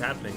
happening.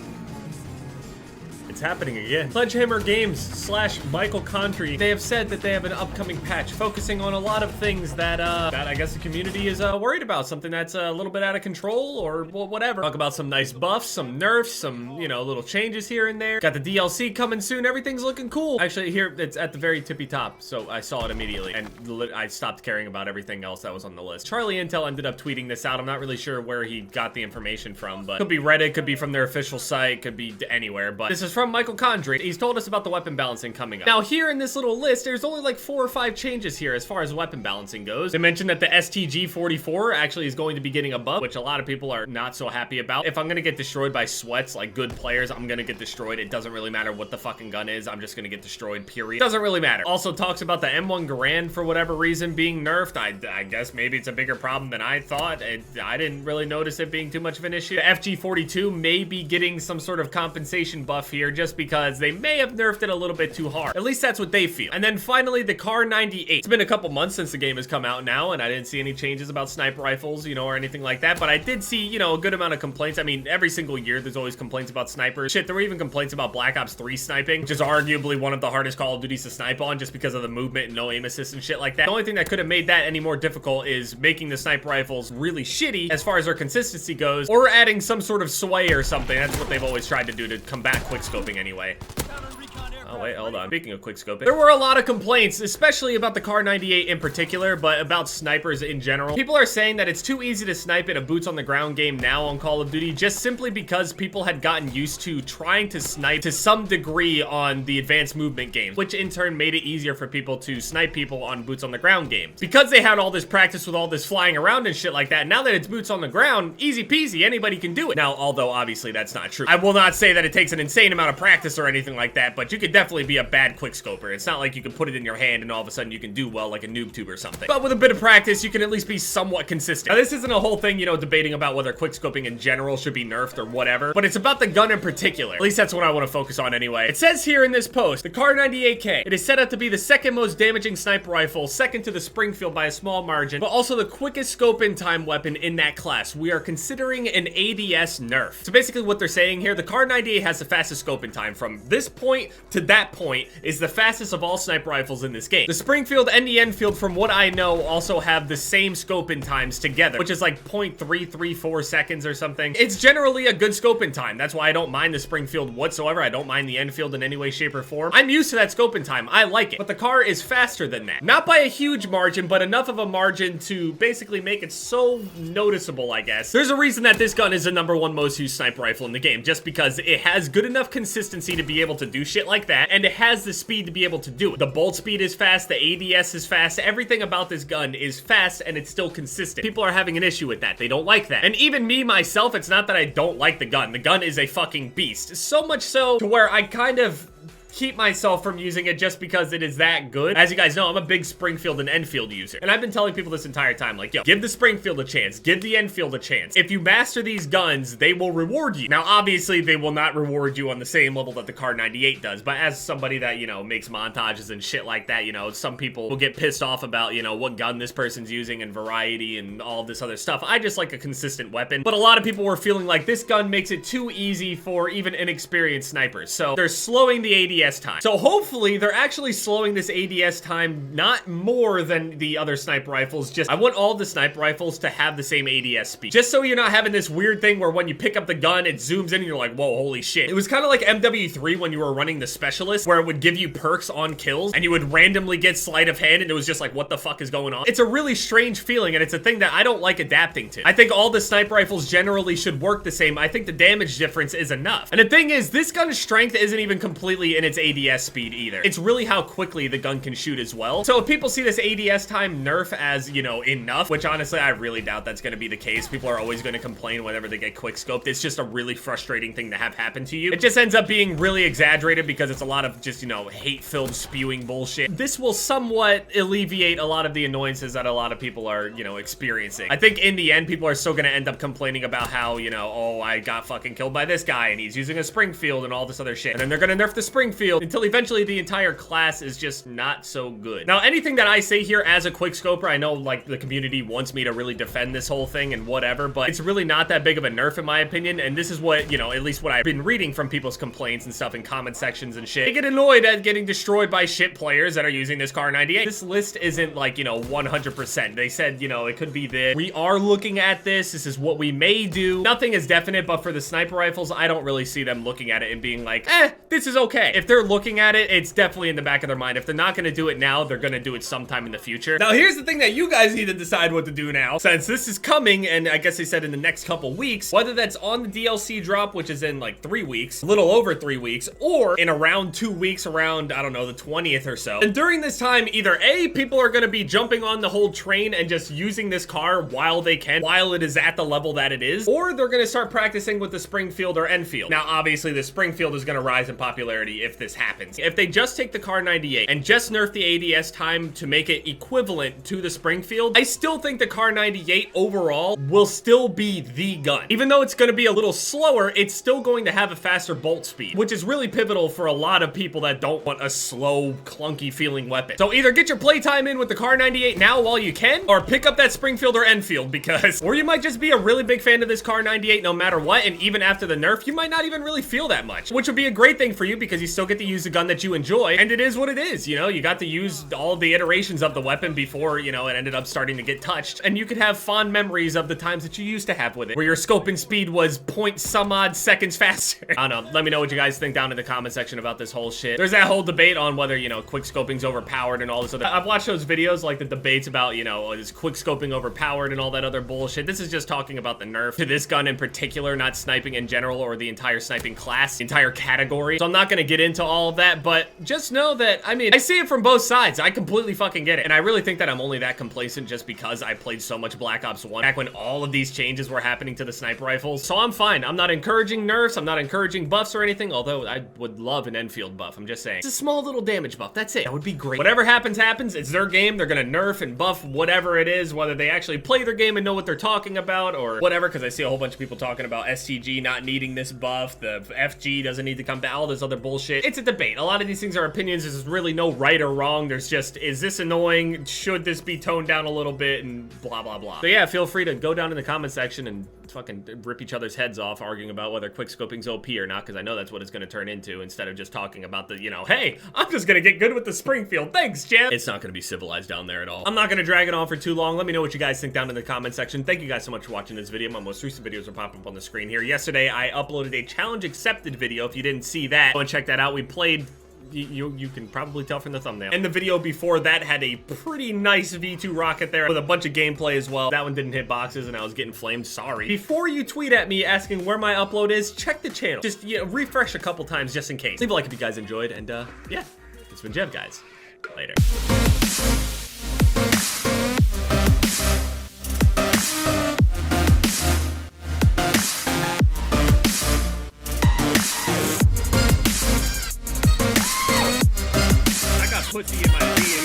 It's happening again. Sledgehammer Games / Michael Condrey. They have said that they have an upcoming patch focusing on a lot of things that I guess the community is worried about. Something that's a little bit out of control or well, whatever. Talk about some nice buffs, some nerfs, some, you know, little changes here and there. Got the DLC coming soon. Everything's looking cool. Actually, here it's at the very tippy top, so I saw it immediately and I stopped caring about everything else that was on the list. Charlie Intel ended up tweeting this out. I'm not really sure where he got the information from, but could be Reddit, could be from their official site, could be anywhere. But this is from Michael Condrey. He's told us about the weapon balancing coming up. Now here in this little list, there's only like 4 or 5 changes here as far as weapon balancing goes. They mentioned that the STG-44 actually is going to be getting a buff, which a lot of people are not so happy about. If I'm gonna get destroyed by sweats, like good players, I'm gonna get destroyed. It doesn't really matter what the fucking gun is. I'm just gonna get destroyed, period. Doesn't really matter. Also talks about the M1 Garand for whatever reason being nerfed. I guess maybe it's a bigger problem than I thought. I didn't really notice it being too much of an issue. The FG-42 may be getting some sort of compensation buff here just because they may have nerfed it a little bit too hard. At least that's what they feel. And then finally, the Car 98. It's been a couple months since the game has come out now, and I didn't see any changes about sniper rifles, you know, or anything like that, but I did see, you know, a good amount of complaints. I mean, every single year, there's always complaints about snipers. Shit, there were even complaints about Black Ops 3 sniping, which is arguably one of the hardest Call of Duties to snipe on just because of the movement and no aim assist and shit like that. The only thing that could have made that any more difficult is making the sniper rifles really shitty as far as their consistency goes, or adding some sort of sway or something. That's what they've always tried to do to combat quickscoping anyway. Oh wait, hold on. Speaking of quickscoping, there were a lot of complaints, especially about the Car 98 in particular, but about snipers in general. People are saying that it's too easy to snipe in a boots on the ground game now on Call of Duty, just simply because people had gotten used to trying to snipe to some degree on the advanced movement games, which in turn made it easier for people to snipe people on boots on the ground games. Because they had all this practice with all this flying around and shit like that, now that it's boots on the ground, easy peasy, anybody can do it. Now, although obviously that's not true. I will not say that it takes an insane amount of practice or anything like that, but you could definitely be a bad quickscoper. It's not like you can put it in your hand and all of a sudden you can do well like a noob tube or something. But with a bit of practice, you can at least be somewhat consistent. Now, this isn't a whole thing, you know, debating about whether quickscoping in general should be nerfed or whatever, but it's about the gun in particular. At least that's what I want to focus on anyway. It says here in this post, the Car 98K, it is set up to be the second most damaging sniper rifle, second to the Springfield by a small margin, but also the quickest scope in time weapon in that class. We are considering an ADS nerf. So basically what they're saying here, the Car 98 has the fastest scope in time. From this point to that point is the fastest of all sniper rifles in this game. The Springfield and the Enfield, from what I know, also have the same scope in times together, which is like 0.334 seconds or something. It's generally a good scope in time. That's why I don't mind the Springfield whatsoever. I don't mind the Enfield in any way, shape, or form. I'm used to that scope in time. I like it. But the car is faster than that. Not by a huge margin, but enough of a margin to basically make it so noticeable, I guess. There's a reason that this gun is the #1 most used sniper rifle in the game, just because it has good enough consistency to be able to do shit like that, and it has the speed to be able to do it. The bolt speed is fast, the ADS is fast, everything about this gun is fast, and it's still consistent. People are having an issue with that. They don't like that. And even me, myself, it's not that I don't like the gun. The gun is a fucking beast. So much so to where I kind of keep myself from using it just because it is that good. As you guys know, I'm a big Springfield and Enfield user, and I've been telling people this entire time, like, yo, give the Springfield a chance, give the Enfield a chance. If you master these guns, they will reward you. Now, obviously, they will not reward you on the same level that the Car 98 does, but as somebody that, you know, makes montages and shit like that, you know, some people will get pissed off about, you know, what gun this person's using and variety and all of this other stuff. I just like a consistent weapon, but a lot of people were feeling like this gun makes it too easy for even inexperienced snipers, so they're slowing the ADS time. So hopefully they're actually slowing this ADS time not more than the other sniper rifles. Just I want all the sniper rifles to have the same ADS speed, just so you're not having this weird thing where when you pick up the gun it zooms in and you're like, whoa, holy shit. It was kind of like MW3 when you were running the specialist, where it would give you perks on kills and you would randomly get sleight of hand and it was just like, what the fuck is going on? It's a really strange feeling, and it's a thing that I don't like adapting to. I think all the sniper rifles generally should work the same. I think the damage difference is enough. And the thing is, this gun's strength isn't even completely in its ADS speed either. It's really how quickly the gun can shoot as well. So if people see this ADS time nerf as, you know, enough, which honestly I really doubt that's going to be the case. People are always going to complain whenever they get quick scoped. It's just a really frustrating thing to have happen to you. It just ends up being really exaggerated because it's a lot of just, you know, hate-filled spewing bullshit. This will somewhat alleviate a lot of the annoyances that a lot of people are, you know, experiencing. I think in the end, people are still going to end up complaining about how, you know, oh, I got fucking killed by this guy and he's using a Springfield and all this other shit. And then they're going to nerf the Springfield Springfield until eventually the entire class is just not so good. Now, anything that I say here as a quickscoper, I know like the community wants me to really defend this whole thing and whatever, but it's really not that big of a nerf in my opinion, and this is what, you know, at least what I've been reading from people's complaints and stuff in comment sections and shit. They get annoyed at getting destroyed by shit players that are using this Kar 98. This list isn't like, you know, 100%. They said, you know, it could be this. We are looking at this. This is what we may do. Nothing is definite, but for the sniper rifles, I don't really see them looking at it and being like, this is okay. If they're looking at it, it's definitely in the back of their mind. If they're not gonna do it now, they're gonna do it sometime in the future. Now, here's the thing that you guys need to decide what to do now. Since this is coming, and I guess they said in the next couple weeks, whether that's on the DLC drop, which is in like 3 weeks, a little over 3 weeks, or in around 2 weeks, around, I don't know, the 20th or so. And during this time, either A, people are gonna be jumping on the whole train and just using this car while they can, while it is at the level that it is, or they're gonna start practicing with the Springfield or Enfield. Now, obviously, the Springfield is gonna rise in popularity if this happens. If they just take the Kar 98 and just nerf the ADS time to make it equivalent to the Springfield, I still think the Kar 98 overall will still be the gun. Even though it's gonna be a little slower, it's still going to have a faster bolt speed, which is really pivotal for a lot of people that don't want a slow, clunky feeling weapon. So either get your playtime in with the Kar 98 now while you can, or pick up that Springfield or Enfield, because, or you might just be a really big fan of this Kar 98 no matter what, and even after the nerf, you might not even really feel that much, which would be a great thing for you because you still get to use the gun that you enjoy, and it is what it is, you know? You got to use all the iterations of the weapon before, you know, it ended up starting to get touched, and you could have fond memories of the times that you used to have with it, where your scoping speed was point some odd seconds faster. I don't know, let me know what you guys think down in the comment section about this whole shit. There's that whole debate on whether, you know, quick scoping's overpowered and all this other. I've watched those videos, like the debates about, you know, is quick scoping overpowered and all that other bullshit. This is just talking about the nerf to this gun in particular, not sniping in general or the entire sniping class, entire category. So I'm not gonna get into all of that, but just know that, I mean, I see it from both sides. I completely fucking get it. And I really think that I'm only that complacent just because I played so much Black Ops 1 back when all of these changes were happening to the sniper rifles. So I'm fine. I'm not encouraging nerfs. I'm not encouraging buffs or anything, although I would love an Enfield buff. I'm just saying. It's a small little damage buff. That's it. That would be great. Whatever happens, happens. It's their game. They're gonna nerf and buff whatever it is, whether they actually play their game and know what they're talking about or whatever, because I see a whole bunch of people talking about STG not needing this buff, the FG doesn't need to come back, all this other bullshit. It's a debate. A lot of these things are opinions. There's really no right or wrong. There's just, is this annoying? Should this be toned down a little bit? And blah, blah, blah. So yeah, feel free to go down in the comment section and fucking rip each other's heads off arguing about whether quickscoping's OP or not, because I know that's what it's going to turn into instead of just talking about the, you know, hey, I'm just going to get good with the Springfield. Thanks, Jev. It's not going to be civilized down there at all. I'm not going to drag it on for too long. Let me know what you guys think down in the comment section. Thank you guys so much for watching this video. My most recent videos are popping up on the screen here. Yesterday, I uploaded a challenge accepted video. If you didn't see that, go and check that out. We played... You can probably tell from the thumbnail. And the video before that had a pretty nice V2 rocket there with a bunch of gameplay as well. That one didn't hit boxes and I was getting flamed, sorry. Before you tweet at me asking where my upload is, check the channel. Just, you know, refresh a couple times just in case. Leave a like if you guys enjoyed, and yeah, it's been Jev, guys. Later. Pussy in my DNA.